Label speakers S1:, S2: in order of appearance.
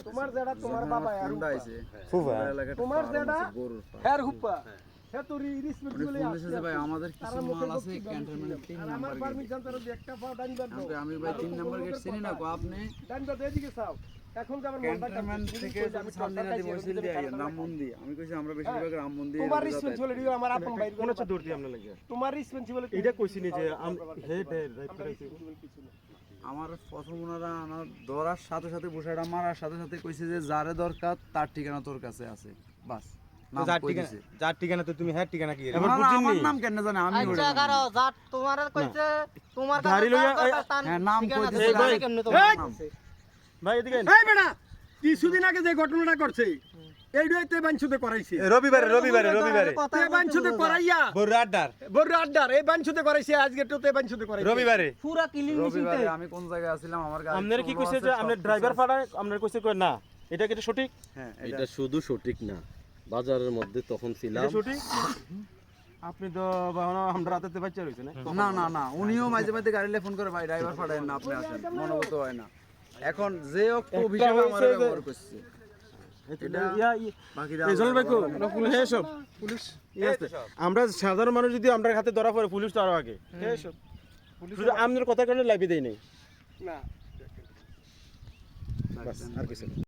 S1: তোমার যেটা তোমার বাবা আর
S2: ফুফা
S1: তোমার যেটা হের হুপ্পা হে তো রিসপেক্ট বলে
S3: বলেছে ভাই আমাদের কিছু মাল আছে ক্যান্টনমেন্ট 3
S1: আমার
S3: নাম্বার
S1: পারমিশন তোর একটা পাও ডান বাদ দাও
S3: আমি ভাই 3 নাম্বার গেট চিনি না কো আপনি
S1: ডান বাদ এদিকে চাও এখন যে আমার মনটা
S3: ক্যান্টনমেন্ট থেকে আমি সামনে না দিব বলছিল রামমন্দি আমি কইছি আমরা বেশিরভাগ রামমন্দি
S1: তোমার রেসপন্সিবিলিটি আমার আপন ভাই
S2: কোন হচ্ছে দৌড়তি আমরা লাগে
S1: তোমার রেসপন্সিবিলিটি
S2: এটা কইছিনি যে হেড রাইট করাইছি
S3: আমার প্রথম ওনারা আমার ধরার সাথে সাথে বসাটা মারার সাথে সাথে কইছে যে যারে দরকার তার ঠিকানা তোর কাছে আছে বাস
S2: যার ঠিকানা তো তুমি হ্যাঁ ঠিকানা কি
S3: এবার আমার নাম কেন জানে আমি
S4: আচ্ছা কারো যার তোমার কইছে তোমার
S2: গাড়ি লইয়া
S3: হ্যাঁ নাম কইছে
S4: কেমনে তোমার
S2: ভাই এদিকে
S1: এই বেটা কিছুদিন আগে যে ঘটনাটা করছে এইটাইতে বাঞ্ছুতে করাইছে
S2: রবিবারে
S1: তে বাঞ্ছুতে করাইয়া
S2: বড় আড্ডার
S1: এই বাঞ্ছুতে করাইছে আজকে তো তে বাঞ্ছুতে করাইছে
S2: রবিবারে
S4: পুরা ক্লিন মিশিংতে
S3: রবিবারে আমি কোন জায়গায় আছিলাম আমার গাড়ি
S2: আপনারা কি কইছে যে আমরা ড্রাইভার ফাড়ায় আমরা কইছে কই না এটা কি সঠিক
S3: হ্যাঁ
S5: এটা শুধু সঠিক না বাজারের মধ্যে তখন ছিলাম
S2: এটা সঠিক আপনি তো বাহনা আমরা রাতে বাচ্চা রইছে না
S3: না না না উনিও মাঝে মাঝে গাড়িলে ফোন করে ভাই ড্রাইভার পাঠায় না আপনি আসেন মনোগত হয় না এখন যে অভিযোগ আমার ব্যবহার করছে এটা বাকিরা
S2: রেজাল্ট ভাই কো পুলিশ এসব পুলিশ আমরা সাধারণ মানুষ যদি আমরা হাতে ধরা পড়ে পুলিশ তো আরো আগে এসব শুধু আপনার কথা কারণে লাইভে দেই নাই
S1: না
S2: বাস আর কিছু